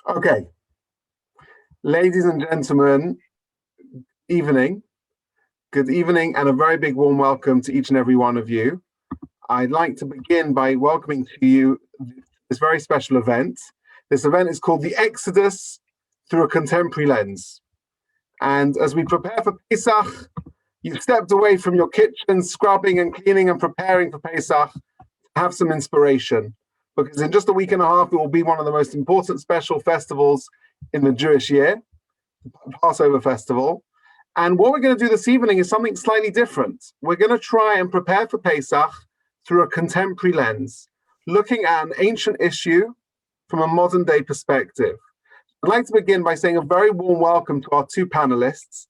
Okay, ladies and gentlemen, evening. Good evening and a very big warm welcome to each and every one of you. I'd like to begin by welcoming to you this very special event. This event is called The Exodus Through a Contemporary Lens. And as we prepare for Pesach, you've stepped away from your kitchen, scrubbing and cleaning and preparing for Pesach to have some inspiration. Because in just a week and a half, it will be one of the most important special festivals in the Jewish year, the Passover festival. And what we're going to do this evening is something slightly different. We're going to try and prepare for Pesach through a contemporary lens, looking at an ancient issue from a modern day perspective. I'd like to begin by saying a very warm welcome to our two panelists,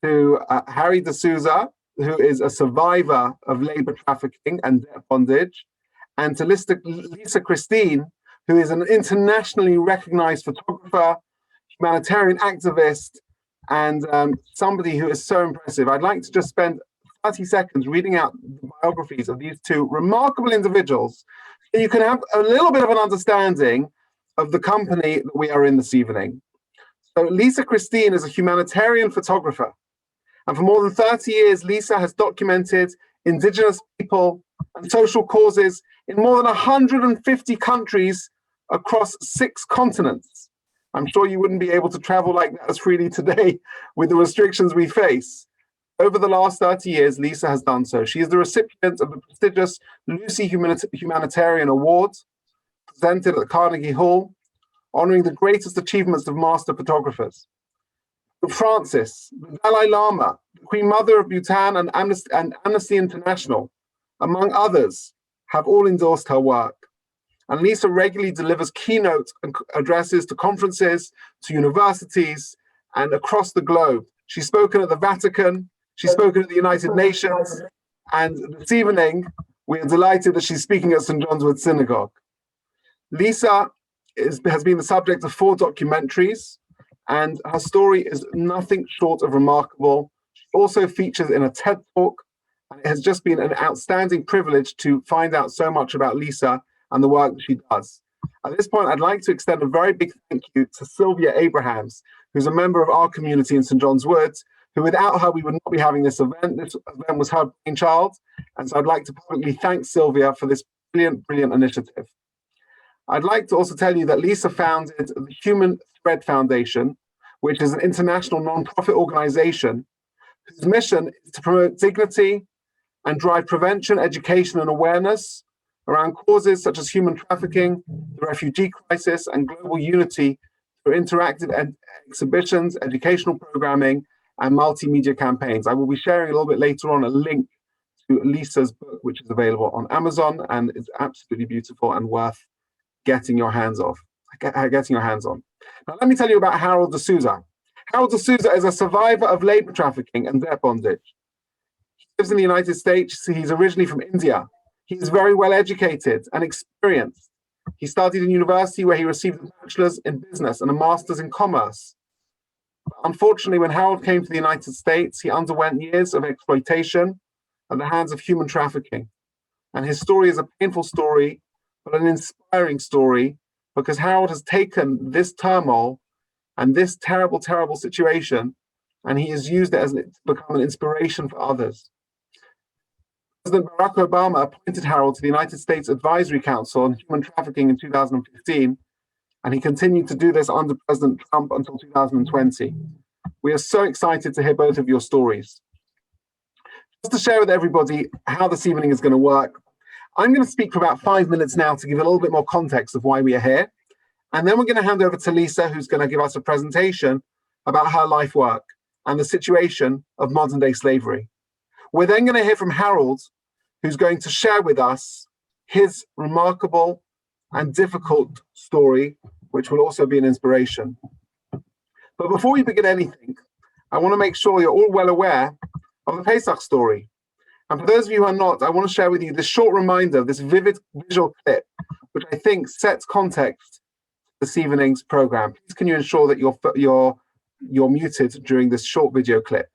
to Harry D'Souza, who is a survivor of labor trafficking and debt bondage, and to Lisa Christine, who is an internationally recognized photographer, humanitarian activist, and somebody who is so impressive. I'd like to just spend 30 seconds reading out the biographies of these two remarkable individuals so you can have a little bit of an understanding of the company that we are in this evening. So Lisa Christine is a humanitarian photographer. And for more than 30 years, Lisa has documented indigenous people and social causes in more than 150 countries across 6 continents. I'm sure you wouldn't be able to travel like that as freely today with the restrictions we face. Over the last 30 years, Lisa has done so. She is the recipient of the prestigious Lucy Humanitarian Award, presented at the Carnegie Hall, honoring the greatest achievements of master photographers. Francis, the Dalai Lama, the Queen Mother of Bhutan, and Amnesty International, among others, have all endorsed her work. And Lisa regularly delivers keynote addresses to conferences, to universities, and across the globe. She's spoken at the Vatican, she's spoken at the United Nations, and this evening, we are delighted that she's speaking at St. John's Wood Synagogue. Lisa has been the subject of 4 documentaries, and her story is nothing short of remarkable. She also features in a TED Talk, and it has just been an outstanding privilege to find out so much about Lisa and the work that she does. At this point, I'd like to extend a very big thank you to Sylvia Abrahams, who's a member of our community in St. John's Wood, who without her, we would not be having this event. This event was her brainchild. And so I'd like to publicly thank Sylvia for this brilliant, brilliant initiative. I'd like to also tell you that Lisa founded the Human Thread Foundation, which is an international non-profit organization whose mission is to promote dignity and drive prevention, education, and awareness around causes such as human trafficking, the refugee crisis, and global unity through interactive exhibitions, educational programming, and multimedia campaigns. I will be sharing a little bit later on a link to Lisa's book, which is available on Amazon, and it's absolutely beautiful and worth getting your hands on. Now, let me tell you about Harold D'Souza. Harold D'Souza is a survivor of labor trafficking and debt bondage. He lives in the United States. He's originally from India. He is very well educated and experienced. He studied in university where he received a bachelor's in business and a master's in commerce. Unfortunately, when Harold came to the United States, he underwent years of exploitation at the hands of human trafficking. And his story is a painful story, but an inspiring story, because Harold has taken this turmoil and this terrible, terrible situation, and he has used it to become an inspiration for others. President Barack Obama appointed Harold to the United States Advisory Council on Human Trafficking in 2015, and he continued to do this under President Trump until 2020. We are so excited to hear both of your stories. Just to share with everybody how this evening is going to work, I'm going to speak for about 5 minutes now to give a little bit more context of why we are here. And then we're going to hand over to Lisa, who's going to give us a presentation about her life work and the situation of modern day slavery. We're then going to hear from Harold, who's going to share with us his remarkable and difficult story, which will also be an inspiration. But before we begin anything, I want to make sure you're all well aware of the Pesach story. And for those of you who are not, I want to share with you this short reminder, this vivid visual clip, which I think sets context to this evening's program. Please can you ensure that you're muted during this short video clip.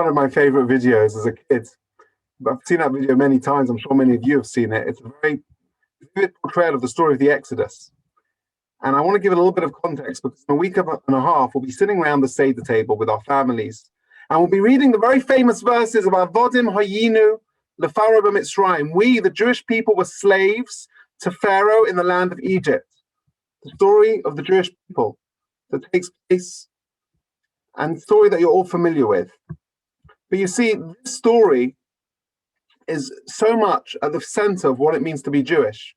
one of my favorite videos as a kid. I've seen that video many times. I'm sure many of you have seen it. It's a very vivid portrayal of the story of the Exodus. And I want to give it a little bit of context because in a week and a half, we'll be sitting around the Seder table with our families. And we'll be reading the very famous verses of Avodim Hayinu Lefaro b'Mitzrayim. We, the Jewish people, were slaves to Pharaoh in the land of Egypt. The story of the Jewish people that takes place, and the story that you're all familiar with. But you see, this story is so much at the center of what it means to be Jewish.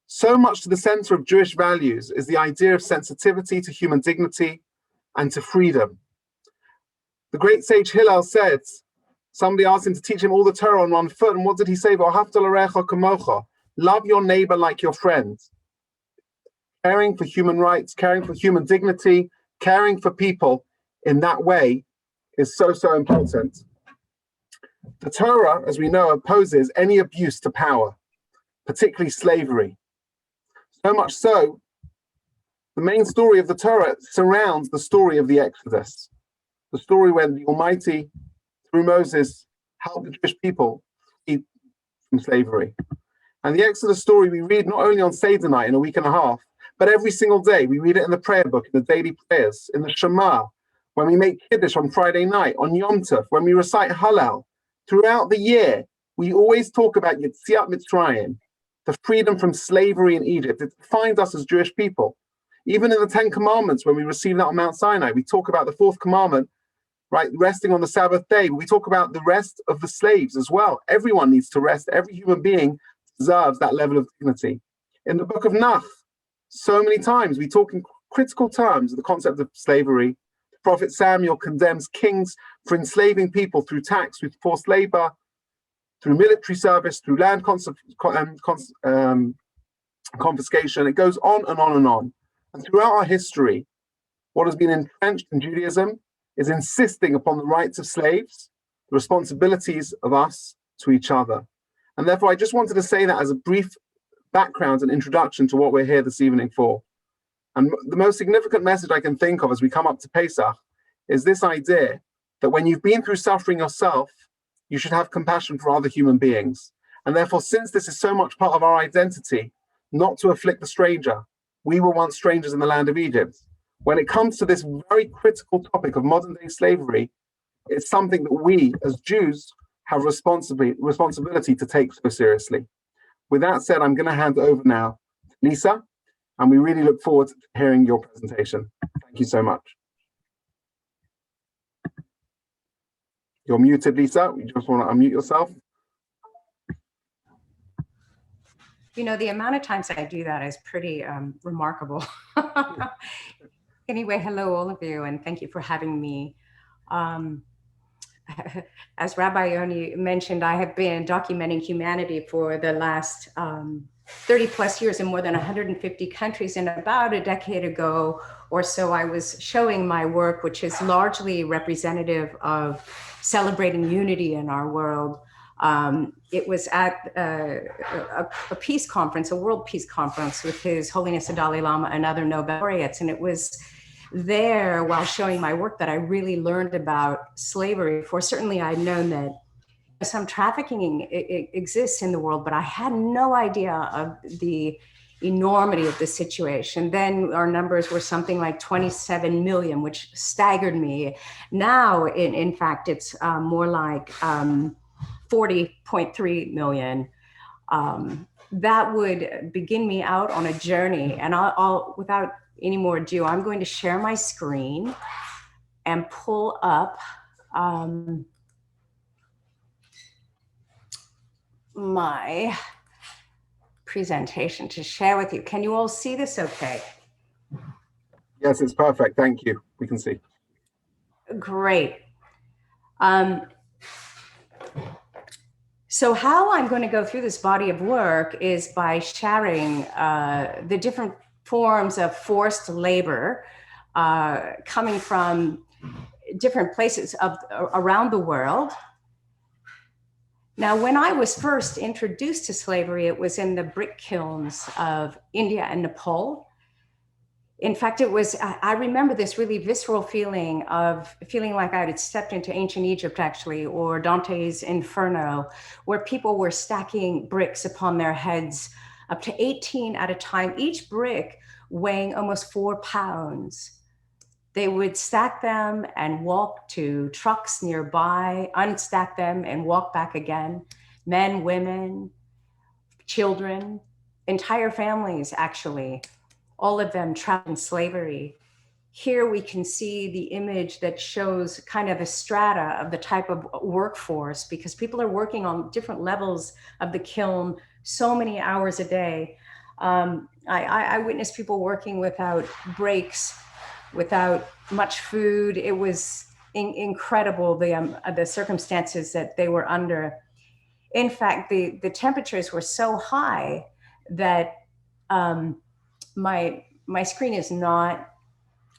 So much to the center of Jewish values is the idea of sensitivity to human dignity and to freedom. The great sage Hillel said, somebody asked him to teach him all the Torah on one foot, and what did he say? Love your neighbor like your friend. Caring for human rights, caring for human dignity, caring for people in that way is so, so important. The Torah, as we know, opposes any abuse to power, particularly slavery. So much so, the main story of the Torah surrounds the story of the Exodus, the story when the Almighty, through Moses, helped the Jewish people flee from slavery. And the Exodus story we read not only on Seder night in a week and a half, but every single day. We read it in the prayer book, in the daily prayers, in the Shema, when we make Kiddush on Friday night, on Yom Tov, when we recite Hallel. Throughout the year, we always talk about Yetziat Mitzrayim, the freedom from slavery in Egypt. It defines us as Jewish people. Even in the Ten Commandments, when we receive that on Mount Sinai, we talk about the fourth commandment, right, resting on the Sabbath day. We talk about the rest of the slaves as well. Everyone needs to rest. Every human being deserves that level of dignity. In the book of Nach, so many times we talk in critical terms of the concept of slavery. The prophet Samuel condemns kings for enslaving people through tax, through forced labor, through military service, through land confiscation. It goes on and on and on. And throughout our history, what has been entrenched in Judaism is insisting upon the rights of slaves, the responsibilities of us to each other. And therefore, I just wanted to say that as a brief background and introduction to what we're here this evening for. And the most significant message I can think of as we come up to Pesach is this idea that when you've been through suffering yourself, you should have compassion for other human beings. And therefore, since this is so much part of our identity, not to afflict the stranger, we were once strangers in the land of Egypt. When it comes to this very critical topic of modern day slavery, it's something that we as Jews have responsibility to take so seriously. With that said, I'm going to hand over now to Lisa, and we really look forward to hearing your presentation. Thank you so much. You're muted, Lisa. You just want to unmute yourself. You know, the amount of times I do that is pretty remarkable. Anyway, hello, all of you, and thank you for having me. As Rabbi Yoni mentioned, I have been documenting humanity for the last 30 plus years in more than 150 countries. And about a decade ago or so, I was showing my work, which is largely representative of celebrating unity in our world. It was at a peace conference, a world peace conference with His Holiness the Dalai Lama and other Nobel laureates. And it was there while showing my work that I really learned about slavery. For certainly I'd known that some trafficking exists in the world, but I had no idea of the enormity of the situation. Then our numbers were something like 27 million, which staggered me. Now, in fact, it's more like 40.3 million. That would begin me out on a journey. And I'll without any more ado, I'm going to share my screen and pull up my presentation to share with you. Can you all see this okay? Yes, it's perfect. Thank you. We can see. Great. So how I'm going to go through this body of work is by sharing the different forms of forced labor coming from different places around the world. Now, when I was first introduced to slavery, it was in the brick kilns of India and Nepal. In fact, it was, I remember this really visceral feeling of feeling like I had stepped into ancient Egypt, actually, or Dante's Inferno, where people were stacking bricks upon their heads, up to 18 at a time, each brick weighing almost 4 pounds. They would stack them and walk to trucks nearby, unstack them and walk back again. Men, women, children, entire families, actually, all of them trapped in slavery. Here we can see the image that shows kind of a strata of the type of workforce, because people are working on different levels of the kiln so many hours a day. I witnessed people working without breaks, without much food. It was incredible, the circumstances that they were under. In fact, the temperatures were so high that my screen is not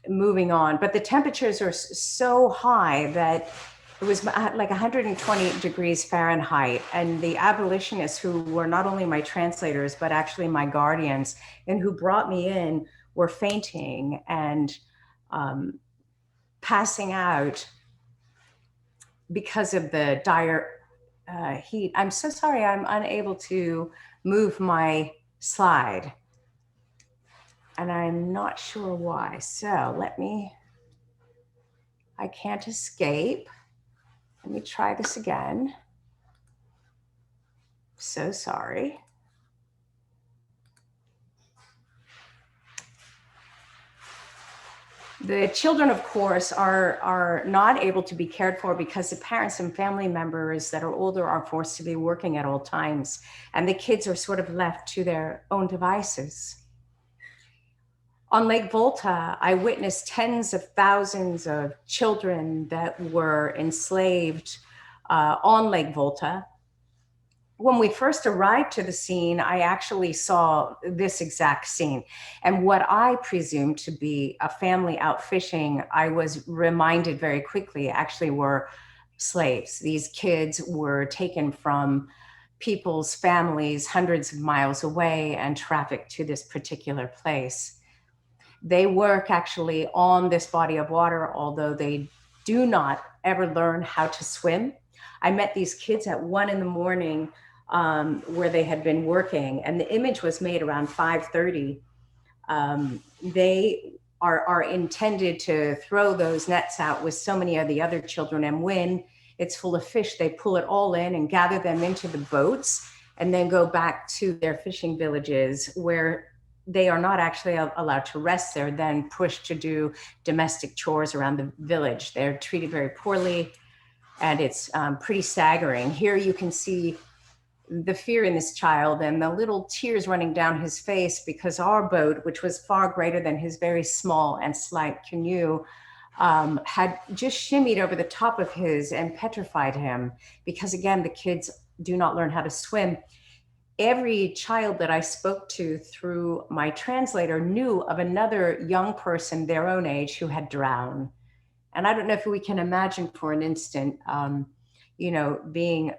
moving on, but the temperatures are so high that it was like 120 degrees Fahrenheit. And the abolitionists, who were not only my translators, but actually my guardians, and who brought me in, were fainting and passing out because of the dire heat. I'm so sorry, I'm unable to move my slide, and I'm not sure why. So I can't escape. Let me try this again. So sorry. The children, of course, are not able to be cared for because the parents and family members that are older are forced to be working at all times. And the kids are sort of left to their own devices. On Lake Volta, I witnessed tens of thousands of children that were enslaved on Lake Volta. When we first arrived to the scene, I actually saw this exact scene. And what I presumed to be a family out fishing, I was reminded very quickly, actually were slaves. These kids were taken from people's families hundreds of miles away and trafficked to this particular place. They work actually on this body of water, although they do not ever learn how to swim. I met these kids at 1 a.m. Where they had been working, and the image was made around 5:30. They are intended to throw those nets out with so many of the other children, and when it's full of fish, they pull it all in and gather them into the boats and then go back to their fishing villages, where they are not actually allowed to rest. They're then pushed to do domestic chores around the village. They're treated very poorly, and it's pretty staggering. Here you can see the fear in this child and the little tears running down his face, because our boat, which was far greater than his very small and slight canoe, had just shimmied over the top of his and petrified him, because again, the kids do not learn how to swim. Every child that I spoke to through my translator knew of another young person their own age who had drowned. And I don't know if we can imagine for an instant, being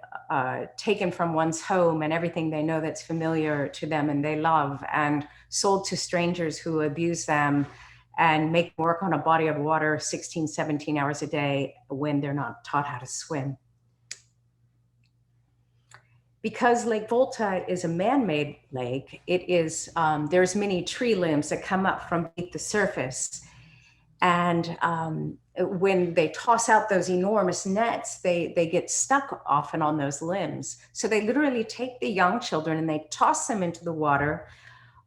taken from one's home and everything they know that's familiar to them and they love, and sold to strangers who abuse them and make work on a body of water 16, 17 hours a day when they're not taught how to swim. Because Lake Volta is a man-made lake, there's many tree limbs that come up from beneath the surface. And when they toss out those enormous nets, they get stuck often on those limbs. So they literally take the young children and they toss them into the water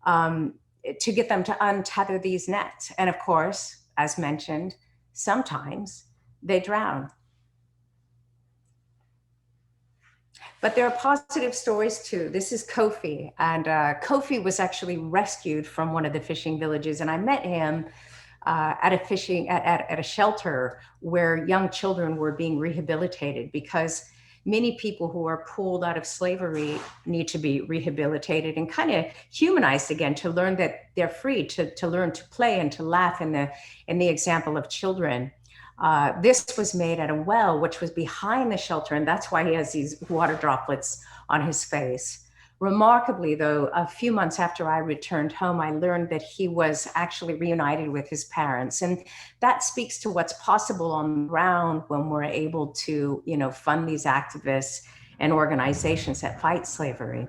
to get them to untether these nets. And of course, as mentioned, sometimes they drown. But there are positive stories too. This is Kofi, and Kofi was actually rescued from one of the fishing villages, and I met him at a shelter where young children were being rehabilitated, because many people who are pulled out of slavery need to be rehabilitated and kind of humanized again, to learn that they're free to learn to play and to laugh in the example of children. This was made at a well, which was behind the shelter, and that's why he has these water droplets on his face. Remarkably, though, a few months after I returned home, I learned that he was actually reunited with his parents. And that speaks to what's possible on the ground when we're able to, fund these activists and organizations that fight slavery.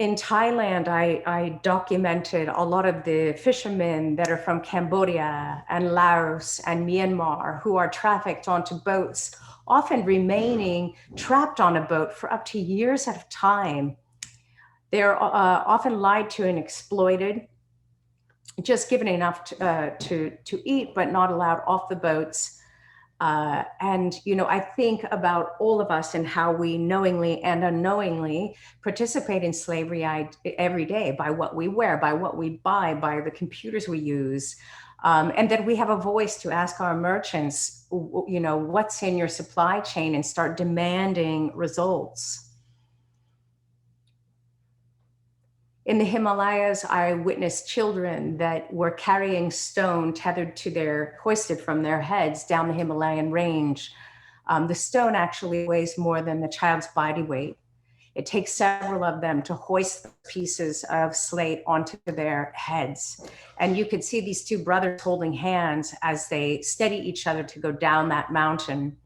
In Thailand, I documented a lot of the fishermen that are from Cambodia and Laos and Myanmar who are trafficked onto boats, often remaining trapped on a boat for up to years at a time. They're often lied to and exploited, just given enough to eat, but not allowed off the boats. I think about all of us and how we knowingly and unknowingly participate in slavery every day by what we wear, by what we buy, by the computers we use. And that we have a voice to ask our merchants, what's in your supply chain, and start demanding results. In the Himalayas, I witnessed children that were carrying stone hoisted from their heads down the Himalayan range. The stone actually weighs more than the child's body weight. It takes several of them to hoist the pieces of slate onto their heads. And you could see these two brothers holding hands as they steady each other to go down that mountain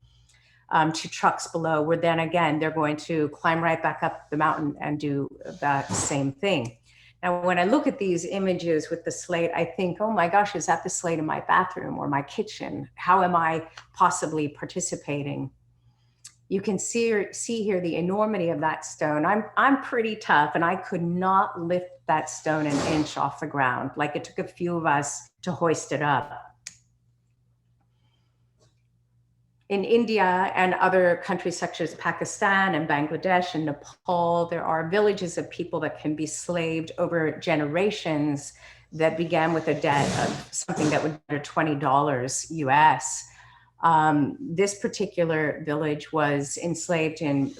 to trucks below, where then again, they're going to climb right back up the mountain and do that same thing. Now, when I look at these images with the slate, I think, oh my gosh, is that the slate in my bathroom or my kitchen? How am I possibly participating? You can see here the enormity of that stone. I'm pretty tough, and I could not lift that stone an inch off the ground. Like, it took a few of us to hoist it up. In India and other countries such as Pakistan and Bangladesh and Nepal, there are villages of people that can be slaved over generations that began with a debt of something that would be $20 US. This particular village was enslaved in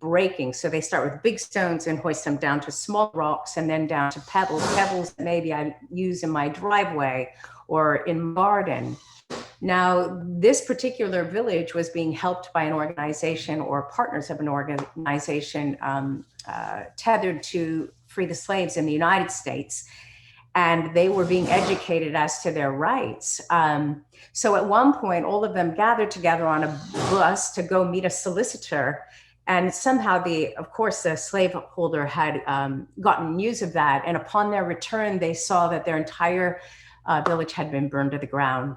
breaking. So they start with big stones and hoist them down to small rocks and then down to pebbles that maybe I use in my driveway or in my garden. Now, this particular village was being helped by an organization or partners of an organization tethered to free the slaves in the United States. And they were being educated as to their rights. So at one point, all of them gathered together on a bus to go meet a solicitor. And somehow, of course, the slaveholder had gotten news of that. And upon their return, they saw that their entire village had been burned to the ground.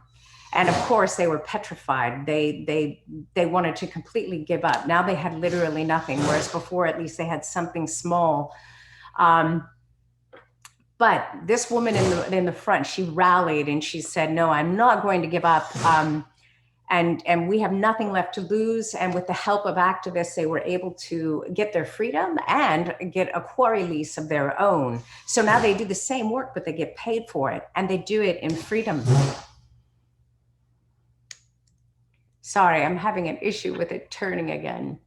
And of course, they were petrified. They wanted to completely give up. Now they had literally nothing, whereas before, at least they had something small. But this woman in the front, she rallied and she said, no, I'm not going to give up. And we have nothing left to lose. And with the help of activists, they were able to get their freedom and get a quarry lease of their own. So now they do the same work, but they get paid for it, and they do it in freedom. Sorry, I'm having an issue with it turning again.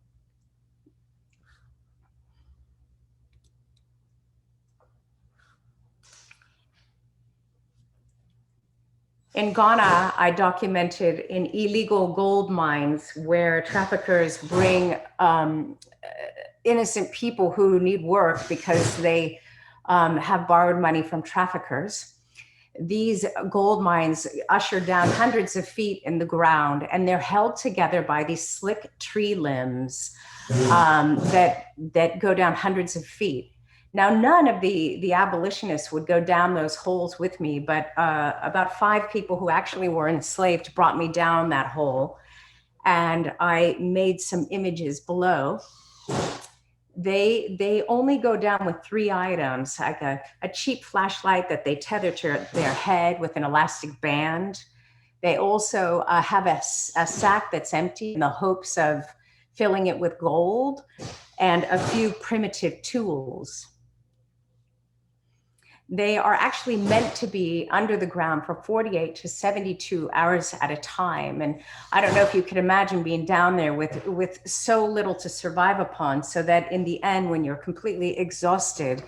In Ghana, I documented in illegal gold mines where traffickers bring innocent people who need work because they have borrowed money from traffickers. These gold mines usher down hundreds of feet in the ground, and they're held together by these slick tree limbs that go down hundreds of feet. Now, none of the abolitionists would go down those holes with me, but about 5 people who actually were enslaved brought me down that hole, and I made some images below. They only go down with 3 items, like a cheap flashlight that they tether to their head with an elastic band. They also have a sack that's empty in the hopes of filling it with gold, and a few primitive tools. They are actually meant to be under the ground for 48 to 72 hours at a time. And I don't know if you can imagine being down there with so little to survive upon, so that in the end, when you're completely exhausted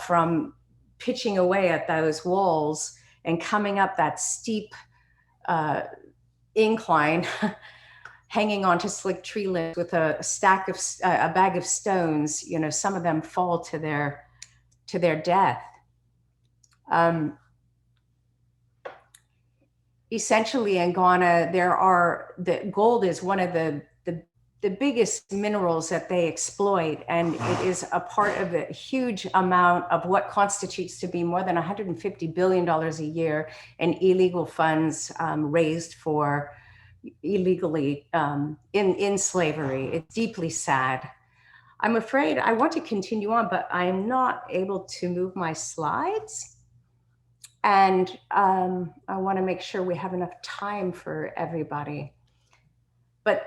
from pitching away at those walls and coming up that steep incline, hanging onto slick tree limbs with a bag of stones. Some of them fall to their death. Essentially, in Ghana, the gold is one of the biggest minerals that they exploit, and it is a part of a huge amount of what constitutes to be more than $150 billion a year in illegal funds raised for illegally in slavery. It's deeply sad. I'm afraid I want to continue on, but I'm not able to move my slides. And I want to make sure we have enough time for everybody. But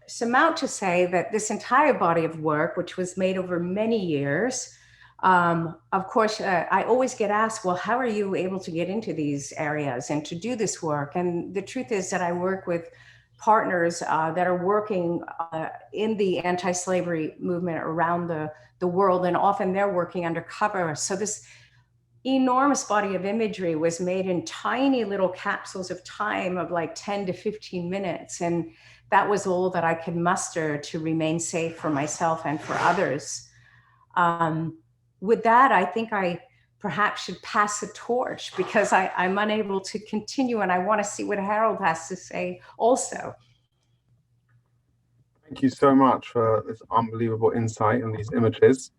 surmount to say that this entire body of work, which was made over many years, of course, I always get asked, well, how are you able to get into these areas and to do this work? And the truth is that I work with partners that are working in the anti-slavery movement around the world, and often they're working undercover. So this enormous body of imagery was made in tiny little capsules of time of like 10 to 15 minutes. And that was all that I could muster to remain safe for myself and for others. With that, I think I perhaps should pass the torch, because I'm unable to continue, and I want to see what Harold has to say also. Thank you so much for this unbelievable insight and these images.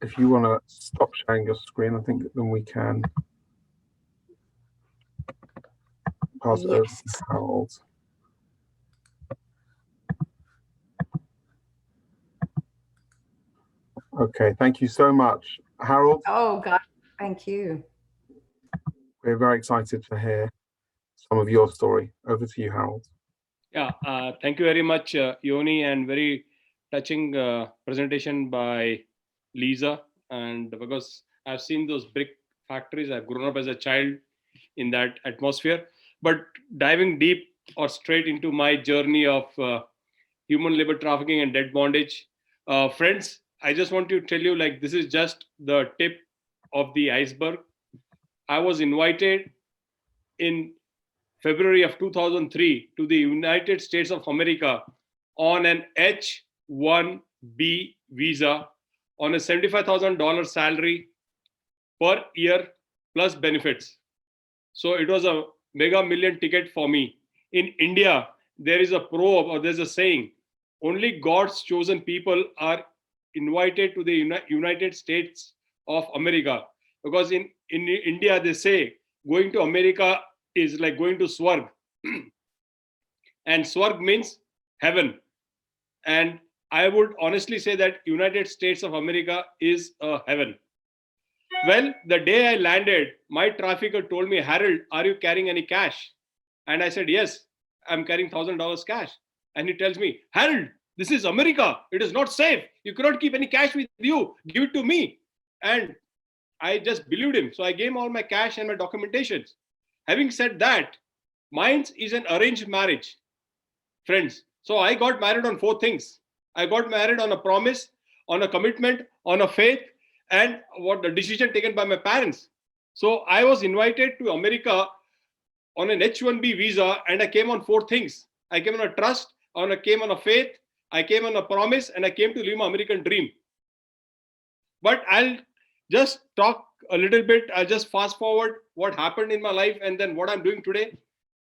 If you want to stop sharing your screen, I think then we can pass it over to Harold. Okay, thank you so much, Harold. Oh, God, thank you. We're very excited to hear some of your story. Over to you, Harold. Yeah, thank you very much, Yoni, and very touching presentation by Lisa. And because I've seen those brick factories, I've grown up as a child in that atmosphere. But diving deep or straight into my journey of human labor trafficking and debt bondage, friends, I just want to tell you, like, this is just the tip of the iceberg. I was invited in February of 2003 to the United States of America on an H-1B visa on a $75,000 salary per year plus benefits. So it was a mega million ticket for me. In India, there is a proverb, or there's a saying, only God's chosen people are invited to the United States of America. Because in India, they say going to America is like going to Swarg. And Swarg means heaven. And I would honestly say that United States of America is a heaven. Well, the day I landed, my trafficker told me, Harold, are you carrying any cash? And I said, yes, I'm carrying $1,000 cash. And he tells me, Harold, this is America. It is not safe. You cannot keep any cash with you. Give it to me. And I just believed him. So I gave him all my cash and my documentations. Having said that, mine is an arranged marriage, friends. So I got married on 4 things. I got married on a promise, on a commitment, on a faith, and what the decision taken by my parents. So I was invited to America on an H-1B visa, and I came on 4 things. I came on a trust, I came on a faith, I came on a promise, and I came to live my American dream. But I'll just talk a little bit. I'll just fast forward what happened in my life and then what I'm doing today.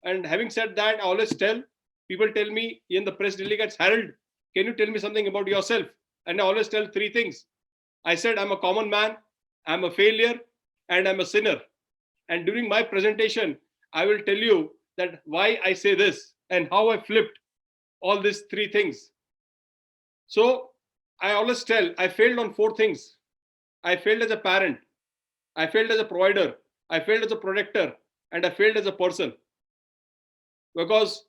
And having said that, I always people tell me in the press delegates, Harold, can you tell me something about yourself? And I always tell 3 things. I said, I'm a common man, I'm a failure, and I'm a sinner. And during my presentation, I will tell you that why I say this and how I flipped all these 3 things. So I always tell, I failed on 4 things. I failed as a parent, I failed as a provider, I failed as a protector, and I failed as a person. Because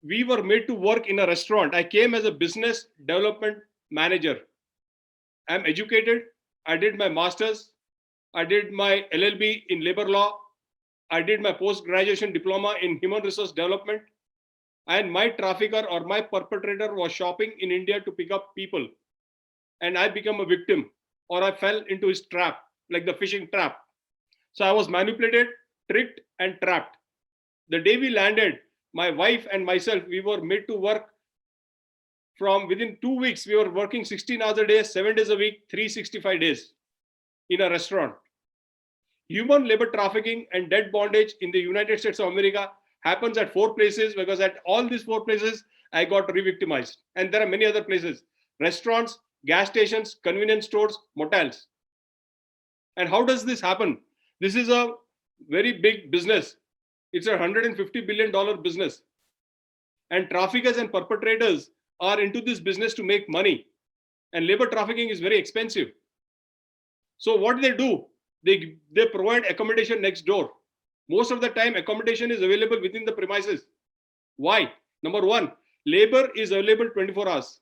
we were made to work in a restaurant. I came as a business development manager. I'm educated. I did my master's. I did my LLB in labor law. I did my post-graduation diploma in human resource development. And my trafficker or my perpetrator was shopping in India to pick up people. And I became a victim, or I fell into his trap, like the fishing trap. So I was manipulated, tricked, and trapped. The day we landed, my wife and myself, we were made to work from within 2 weeks. We were working 16 hours a day, 7 days a week, 365 days in a restaurant. Human labor trafficking and debt bondage in the United States of America happens at 4 places, because at all these 4 places, I got re-victimized. And there are many other places: restaurants, gas stations, convenience stores, motels. And how does this happen? This is a very big business. It's a $150 billion business. And traffickers and perpetrators are into this business to make money. And labor trafficking is very expensive. So what do? They provide accommodation next door. Most of the time, accommodation is available within the premises. Why? Number one, labor is available 24 hours.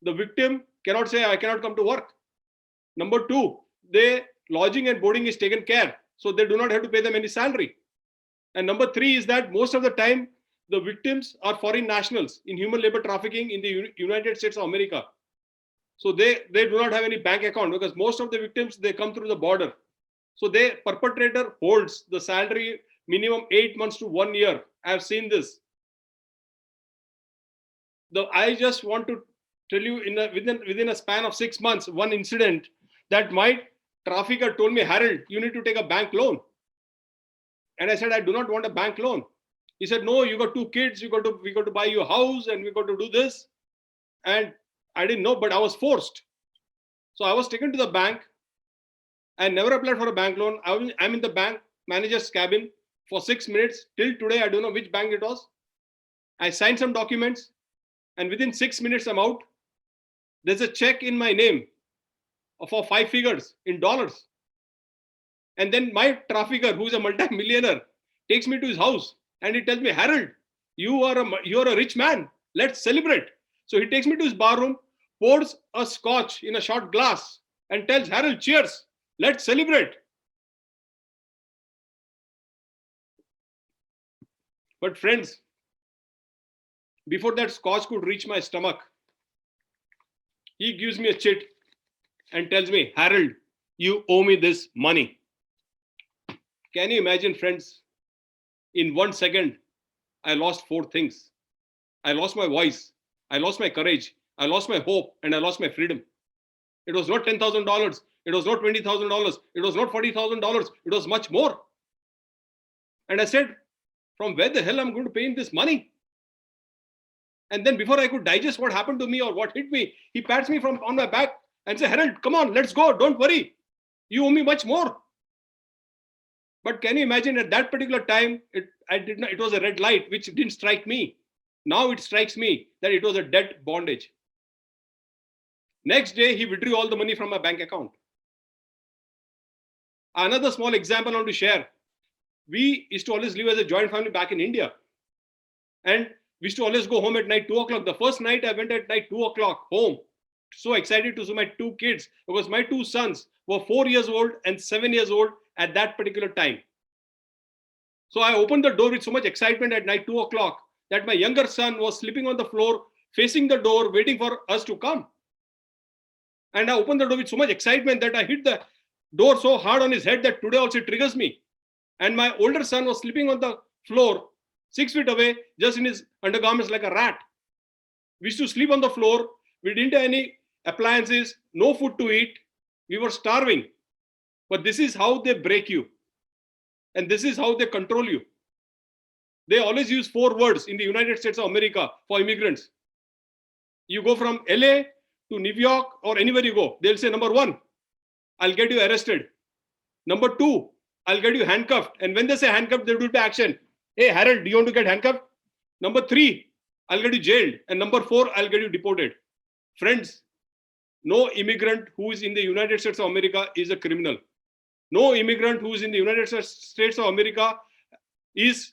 The victim cannot say, I cannot come to work. Number two, their lodging and boarding is taken care, so they do not have to pay them any salary. And number three is that most of the time, the victims are foreign nationals in human labor trafficking in the United States of America. So they do not have any bank account, because most of the victims, they come through the border. So the perpetrator holds the salary minimum 8 months to 1 year. I have seen this. I just want to tell you, within a span of 6 months, one incident that my trafficker told me, Harold, you need to take a bank loan. And I said, I do not want a bank loan. He said, no, you got 2 kids, we got to buy you a house, and we got to do this. And I didn't know, but I was forced. So I was taken to the bank. I never applied for a bank loan. I'm in the bank manager's cabin for 6 minutes. Till today, I don't know which bank it was. I signed some documents, and within 6 minutes, I'm out. There's a check in my name for 5 figures in dollars. And then my trafficker, who's a multi-millionaire, takes me to his house, and he tells me, Harold, you're a rich man. Let's celebrate. So he takes me to his bar room, pours a scotch in a shot glass, and tells Harold, cheers. Let's celebrate. But friends, before that scotch could reach my stomach, he gives me a chit and tells me, Harold, you owe me this money. Can you imagine, friends? In 1 second, I lost 4 things. I lost my voice. I lost my courage. I lost my hope, and I lost my freedom. It was not $10,000. It was not $20,000. It was not $40,000. It was much more. And I said, from where the hell I'm going to pay him this money? And then before I could digest what happened to me or what hit me, he pats me on my back and says, Harold, come on, let's go. Don't worry. You owe me much more. But can you imagine, at that particular time, it was a red light, which didn't strike me. Now it strikes me that it was a debt bondage. Next day, he withdrew all the money from my bank account. Another small example I want to share. We used to always live as a joint family back in India. And we used to always go home at night, 2 o'clock. The first night I went at night, 2 o'clock home. So excited to see my 2 kids, because my 2 sons were 4 years old and 7 years old at that particular time. So I opened the door with so much excitement at night, 2 o'clock, that my younger son was sleeping on the floor, facing the door, waiting for us to come. And I opened the door with so much excitement that I hit the door so hard on his head that today also it triggers me. And my older son was sleeping on the floor, 6 feet away, just in his undergarments like a rat. We used to sleep on the floor. We didn't have any appliances, no food to eat. We were starving. But this is how they break you. And this is how they control you. They always use 4 words in the United States of America for immigrants. You go from LA to New York or anywhere you go, they'll say, number 1, I'll get you arrested. Number 2, I'll get you handcuffed. And when they say handcuffed, they'll do the action. Hey, Harold, do you want to get handcuffed? Number 3, I'll get you jailed. And number 4, I'll get you deported. Friends, no immigrant who is in the United States of America is a criminal. No immigrant who is in the United States of America has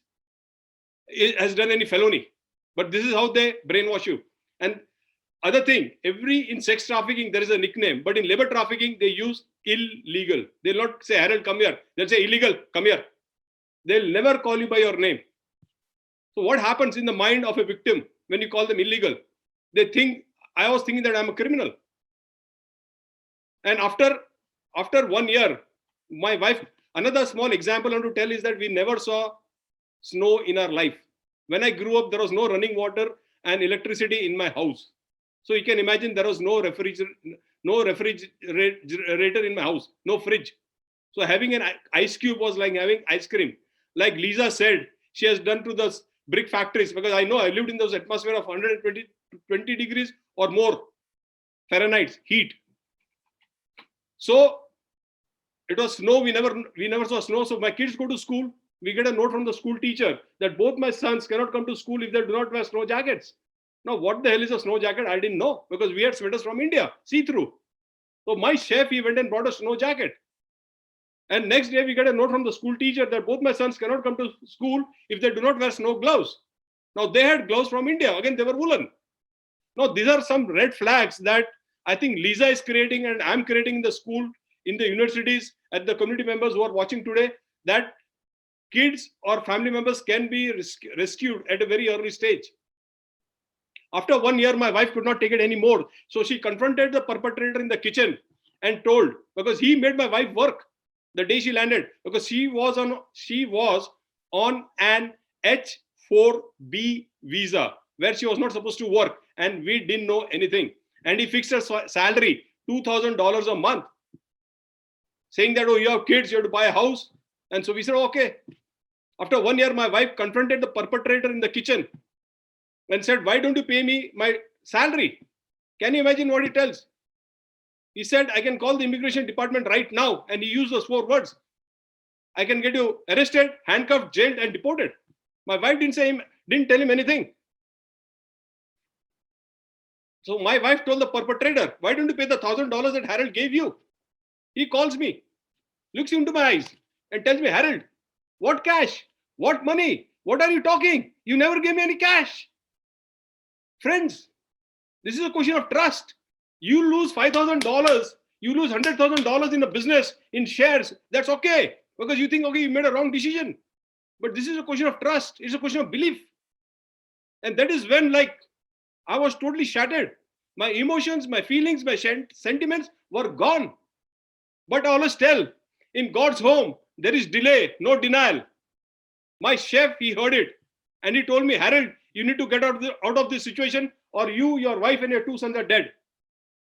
done any felony. But this is how they brainwash you. And other thing, in sex trafficking, there is a nickname. But in labor trafficking, they use illegal. They'll not say, Harold, come here. They'll say, illegal, come here. They'll never call you by your name. So what happens in the mind of a victim when you call them illegal? They think, I was thinking that I'm a criminal. And after 1 year, my wife, another small example I want to tell is that we never saw snow in our life. When I grew up, there was no running water and electricity in my house. So you can imagine there was no refrigerator in my house, no fridge. So having an ice cube was like having ice cream. Like Lisa said, she has done to the brick factories, because I know I lived in those atmosphere of 120 degrees or more Fahrenheit heat. So it was snow. We never saw snow. So my kids go to school. We get a note from the school teacher that both my sons cannot come to school if they do not wear snow jackets. Now, what the hell is a snow jacket? I didn't know, because we had sweaters from India, see-through. So my chef, he went and brought a snow jacket. And next day, we get a note from the school teacher that both my sons cannot come to school if they do not wear snow gloves. Now, they had gloves from India. Again, they were woolen. Now, these are some red flags that I think Lisa is creating and I'm creating in the school, in the universities, and the community members who are watching today, that kids or family members can be rescued at a very early stage. After 1 year, my wife could not take it anymore. So she confronted the perpetrator in the kitchen and told, because he made my wife work the day she landed, because she was on an H-4B visa where she was not supposed to work, and we didn't know anything. And he fixed her salary $2,000 a month, saying that, oh, you have kids, you have to buy a house. And so we said, okay. After 1 year, my wife confronted the perpetrator in the kitchen and said, why don't you pay me my salary? Can you imagine what he tells? He said, I can call the immigration department right now. And he used those 4 words. I can get you arrested, handcuffed, jailed, and deported. My wife didn't tell him anything. So my wife told the perpetrator, why don't you pay the $1,000 that Harold gave you? He calls me, looks into my eyes and tells me, Harold, what cash? What money? What are you talking? You never gave me any cash. Friends, this is a question of trust. You lose $5,000, you lose $100,000 in a business, in shares, that's okay. Because you think, okay, you made a wrong decision. But this is a question of trust. It's a question of belief. And that is when, like, I was totally shattered. My emotions, my feelings, my sentiments were gone. But I always tell, in God's home, there is delay, no denial. My chef, he heard it. And he told me, Harold, you need to get out of this situation, or you, your wife, and your 2 sons are dead.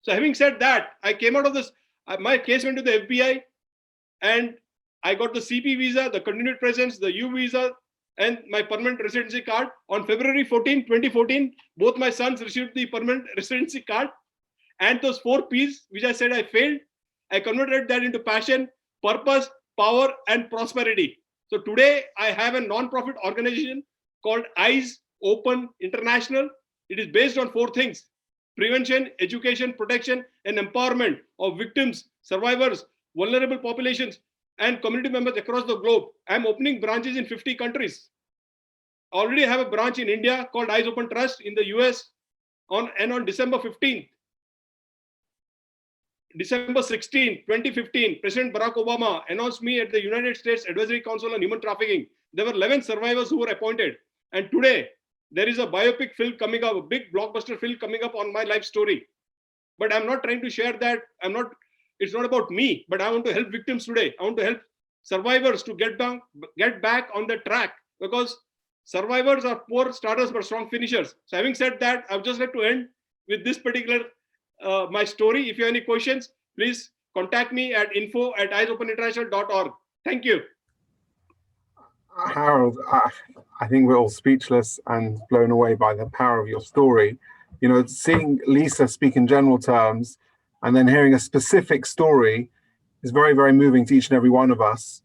So having said that, I came out of this. My case went to the FBI, and I got the CP visa, the continued presence, the U visa, and my permanent residency card. On February 14, 2014, both my sons received the permanent residency card. And those 4 P's, which I said I failed, I converted that into passion, purpose, power, and prosperity. So today I have a non-profit organization called Eyes Open International. It is based on 4 things: prevention, education, protection, and empowerment of victims, survivors, vulnerable populations, and community members across the globe. I'm opening branches in 50 countries. I already have a branch in India called Eyes Open Trust, in the US, on December 15th. December 16, 2015, President Barack Obama announced me at the United States Advisory Council on Human Trafficking. There were 11 survivors who were appointed. And today, there is a biopic film coming up, a big blockbuster film coming up on my life story. But I'm not trying to share that. It's not about me, but I want to help victims today. I want to help survivors to get back on the track, because survivors are poor starters but strong finishers. So having said that, I would just like to end with this particular my story. If you have any questions, please contact me at info@eyesopeninternational.org. Thank you. Harold, I think we're all speechless and blown away by the power of your story. You know, seeing Lisa speak in general terms and then hearing a specific story is very, very moving to each and every one of us.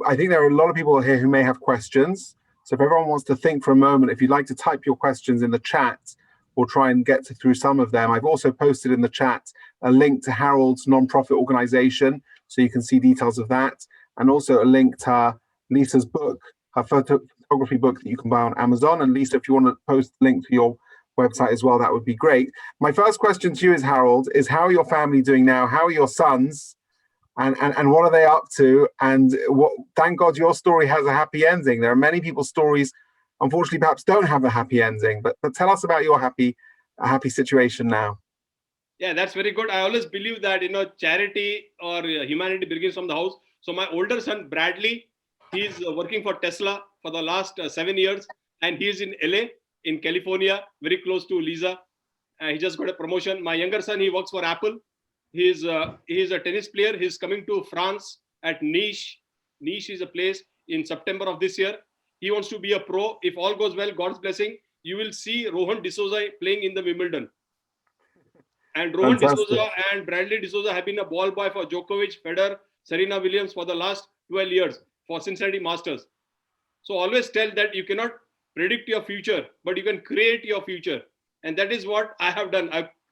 I think there are a lot of people here who may have questions. So if everyone wants to think for a moment, if you'd like to type your questions in the chat, we'll try and get through some of them. I've also posted in the chat a link to Harold's nonprofit organization, so you can see details of that, and also a link to Lisa's book, her photography book that you can buy on Amazon. And Lisa, if you want to post the link to your website as well, that would be great. My first question to you is, Harold, is how are your family doing now? How are your sons? And what are they up to? And thank God your story has a happy ending. There are many people's stories, unfortunately, perhaps don't have a happy ending, but tell us about your happy situation now. Yeah, that's very good. I always believe that, charity or humanity begins from the house. So my older son, Bradley, he's working for Tesla for the last 7 years. and he is in LA, in California, very close to Lisa. He just got a promotion. My younger son, he works for Apple. He is a tennis player. He's coming to France at Nice. Nice is a place in September of this year. He wants to be a pro. If all goes well, God's blessing, you will see Rohan D'Souza playing in the Wimbledon. And Rohan D'Souza and Bradley D'Souza have been a ball boy for Djokovic, Federer, Serena Williams for the last 12 years for Cincinnati Masters. So always tell that you cannot predict your future, but you can create your future. And that is what I have done.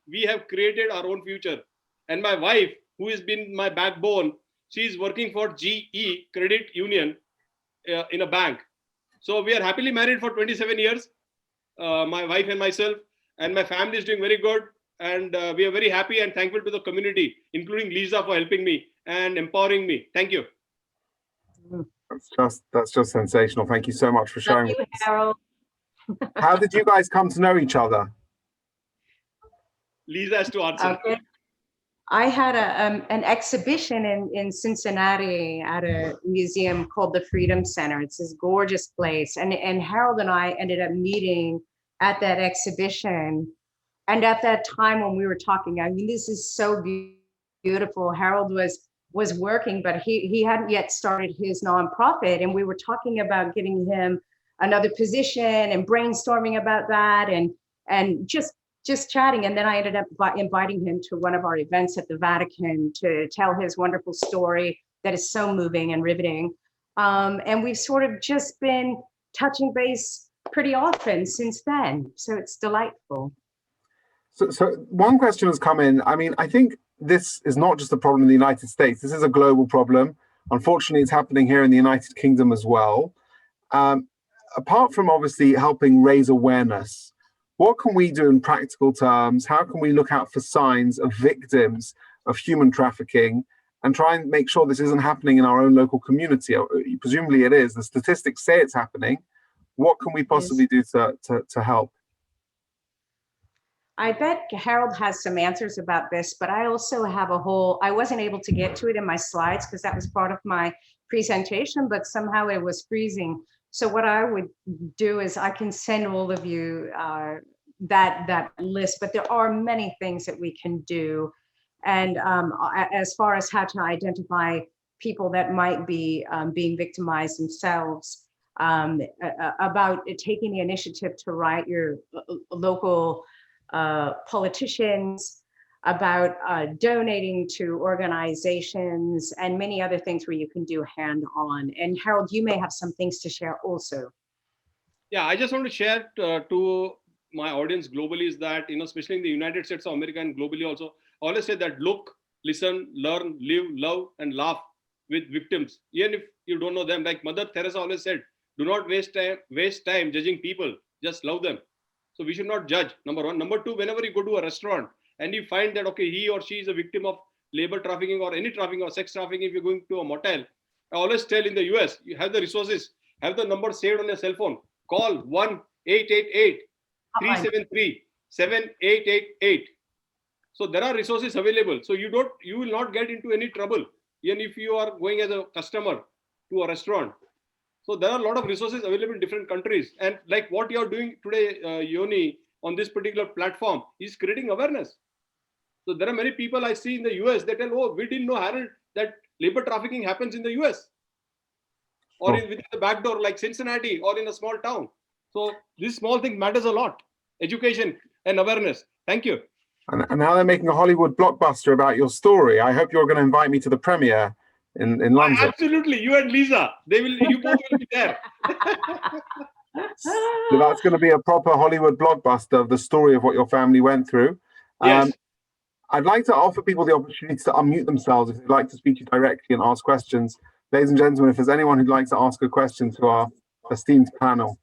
We have created our own future. And my wife, who has been my backbone, she is working for GE Credit Union in a bank. So we are happily married for 27 years, my wife and myself, and my family is doing very good. And we are very happy and thankful to the community, including Lisa for helping me and empowering me. Thank you. That's just sensational. Thank you so much for sharing. Thank you, Harold. How did you guys come to know each other? Lisa has to answer. Okay. I had an exhibition in Cincinnati at a museum called the Freedom Center. It's this gorgeous place. And Harold and I ended up meeting at that exhibition. And at that time when we were talking, I mean, this is so beautiful. Harold was working, but he hadn't yet started his nonprofit. And we were talking about getting him another position and brainstorming about that and just chatting. And then I ended up inviting him to one of our events at the Vatican to tell his wonderful story that is so moving and riveting. And we've sort of just been touching base pretty often since then. So it's delightful. So one question has come in. I mean, I think this is not just a problem in the United States. This is a global problem. Unfortunately, it's happening here in the United Kingdom as well. Apart from obviously helping raise awareness, what can we do in practical terms? How can we look out for signs of victims of human trafficking and try and make sure this isn't happening in our own local community? Presumably it is. The statistics say it's happening. What can we possibly do to help? I bet Harold has some answers about this, but I also have I wasn't able to get to it in my slides because that was part of my presentation, but somehow it was freezing. So what I would do is I can send all of you that list, but there are many things that we can do. And as far as how to identify people that might be being victimized themselves, about taking the initiative to write your local politicians, about donating to organizations and many other things where you can do hand-on. And Harold, you may have some things to share also. Yeah, I just want to share to my audience globally is that, especially in the United States of America and globally also, I always say that look, listen, learn, live, love, and laugh with victims. Even if you don't know them, like Mother Teresa always said, do not waste time judging people, just love them. So we should not judge, number one. Number two, whenever you go to a restaurant and you find that, okay, he or she is a victim of labor trafficking or any trafficking or sex trafficking, if you're going to a motel, I always tell in the US, you have the resources, have the number saved on your cell phone. Call 1-888-373-7888. So there are resources available. So you will not get into any trouble, even if you are going as a customer to a restaurant. So there are a lot of resources available in different countries. And like what you're doing today, Yoni, on this particular platform is creating awareness. So there are many people I see in the US, they tell, oh, we didn't know, Harold, that labor trafficking happens in the US. Or within the back door, like Cincinnati or in a small town. So this small thing matters a lot. Education and awareness. Thank you. And now they're making a Hollywood blockbuster about your story. I hope you're going to invite me to the premiere in London. Absolutely. You and Lisa, you both will be there. So that's going to be a proper Hollywood blockbuster of the story of what your family went through. Yes. I'd like to offer people the opportunity to unmute themselves if they'd like to speak to you directly and ask questions. Ladies and gentlemen, if there's anyone who'd like to ask a question to our esteemed panel.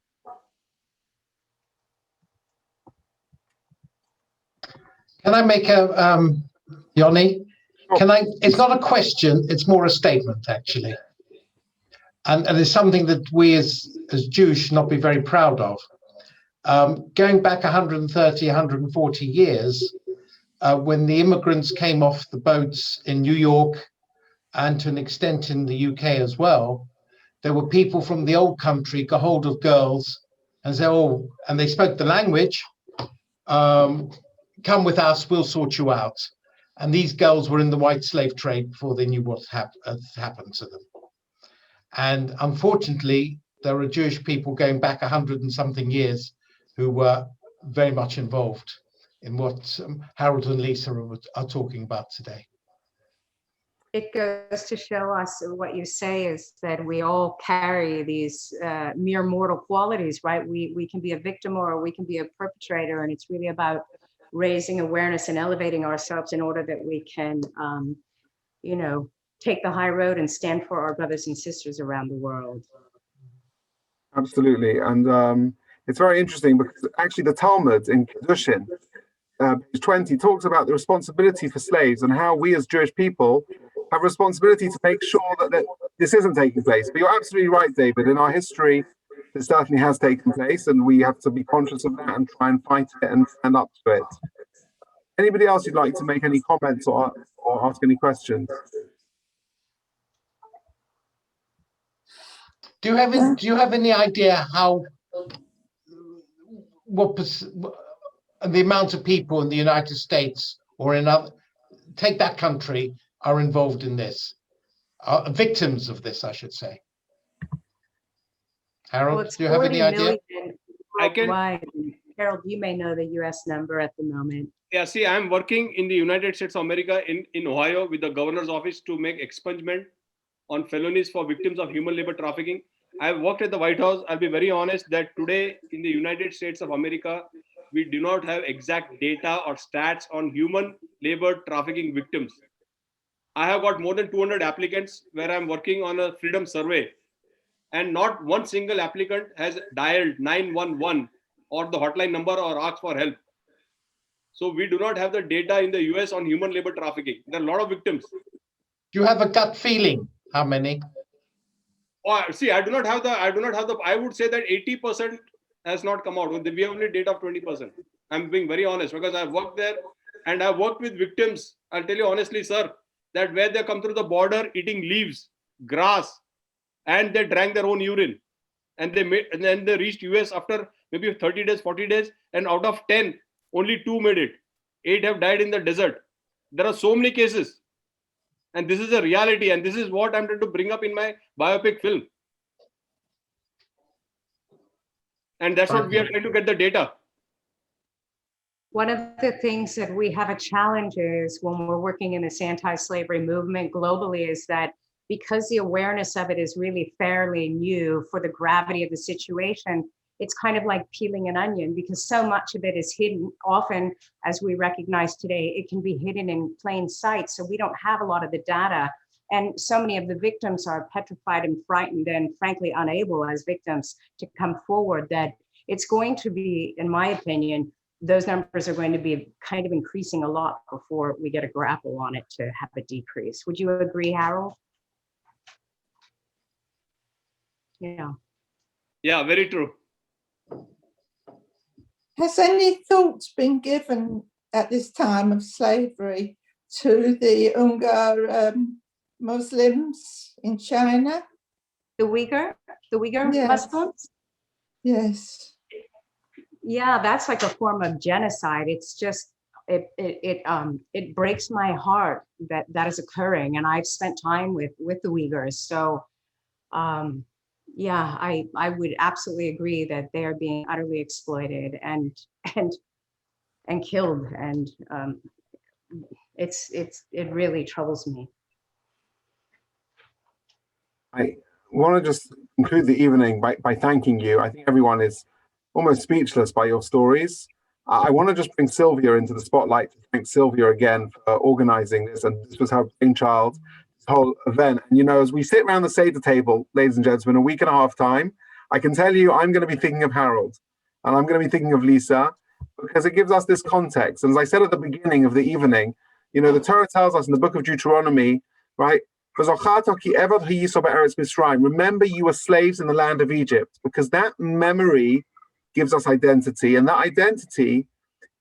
Can I make Yoni? It's not a question, it's more a statement, actually. And it's something that we as Jews should not be very proud of. Going back 130, 140 years, when the immigrants came off the boats in New York and to an extent in the UK as well, there were people from the old country got hold of girls and say, oh, and they spoke the language, come with us, we'll sort you out. And these girls were in the white slave trade before they knew what had happened to them. And unfortunately, there are Jewish people going back 100 and something years who were very much involved in what Harold and Lisa are talking about today. It goes to show us what you say is that we all carry these mere mortal qualities, right? We can be a victim or we can be a perpetrator, and it's really about raising awareness and elevating ourselves in order that we can, you know, take the high road and stand for our brothers and sisters around the world. Absolutely. And it's very interesting because actually the Talmud in Kedushin, page 20, talks about the responsibility for slaves and how we as Jewish people have responsibility to make sure that this isn't taking place. But you're absolutely right, David. In our history, this certainly has taken place, and we have to be conscious of that and try and fight it and stand up to it. Anybody else who'd like to make any comments or ask any questions? Do you have any idea how the amount of people in the United States or in other, take that country, are involved in this, victims of this, I should say? Harold, Well, do you have any idea? I can. Harold, you may know the US number at the moment. Yeah, see, I'm working in the United States of America in Ohio with the governor's office to make expungement on felonies for victims of human labor trafficking. I've worked at the White House. I'll be very honest that today in the United States of America, we do not have exact data or stats on human labor trafficking victims. I have got more than 200 applicants where I'm working on a freedom survey, and not one single applicant has dialed 911 or the hotline number or asked for help. So we do not have the data in the US on human labor trafficking. There are a lot of victims. Do you have a gut feeling? How many? Oh, see, I would say that 80% has not come out. We have only data of 20%. I'm being very honest because I've worked there and I've worked with victims. I'll tell you honestly, sir, that where they come through the border eating leaves, grass, and they drank their own urine, and then they reached US after maybe 30 days, 40 days, and out of 10, only 2 made it. 8 have died in the desert. There are so many cases. And this is a reality, and this is what I'm trying to bring up in my biopic film. And that's what we are trying to get the data. One of the things that we have a challenge is when we're working in this anti-slavery movement globally is that because the awareness of it is really fairly new for the gravity of the situation, it's kind of like peeling an onion because so much of it is hidden. Often, as we recognize today, it can be hidden in plain sight. So we don't have a lot of the data. And so many of the victims are petrified and frightened and frankly unable as victims to come forward that it's going to be, in my opinion, those numbers are going to be kind of increasing a lot before we get a grapple on it to have a decrease. Would you agree, Harold? Yeah. Yeah, very true. Has any thoughts been given at this time of slavery to the Uyghur Muslims in China? The Uyghur Yes. Muslims? Yes. Yeah, that's like a form of genocide. It's just, it breaks my heart that that is occurring. And I've spent time with the Uyghurs. So yeah, I would absolutely agree that they are being utterly exploited and killed. And it really troubles me. I want to just conclude the evening by thanking you. I think everyone is almost speechless by your stories. I want to just bring Sylvia into the spotlight to thank Sylvia again for organizing this. And this was her brainchild, this whole event. And, you know, as we sit around the Seder table, ladies and gentlemen, a week and a half time, I can tell you I'm going to be thinking of Harold and I'm going to be thinking of Lisa because it gives us this context. And as I said at the beginning of the evening, you know, the Torah tells us in the book of Deuteronomy, right? Remember you were slaves in the land of Egypt, because that memory gives us identity, and that identity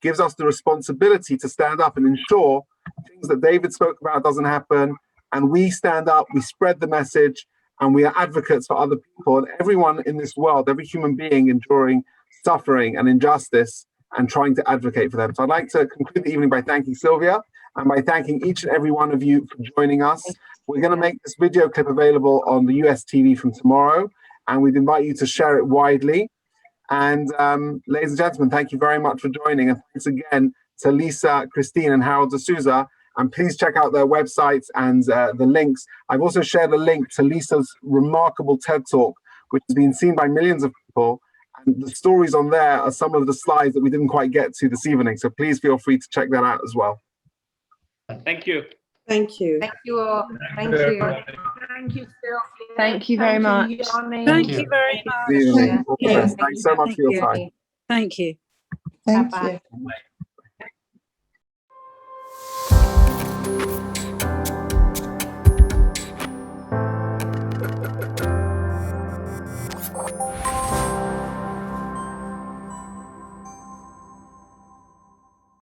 gives us the responsibility to stand up and ensure things that David spoke about doesn't happen. And we stand up, we spread the message, and we are advocates for other people and everyone in this world, every human being enduring suffering and injustice and trying to advocate for them. So I'd like to conclude the evening by thanking Sylvia and by thanking each and every one of you for joining us. We're going to make this video clip available on the US TV from tomorrow, and we'd invite you to share it widely. And ladies and gentlemen, thank you very much for joining. And thanks again to Lisa, Christine, and Harold D'Souza. And please check out their websites and the links. I've also shared a link to Lisa's remarkable TED Talk, which has been seen by millions of people. And the stories on there are some of the slides that we didn't quite get to this evening. So please feel free to check that out as well. Thank you. Thank you. Thank you all. Thank you. Thank you, Sylvia. Thank you very much. Thank you very much. Good evening. All the Yeah. best. Thanks so much for your time. Thank you. Thank Bye-bye. you.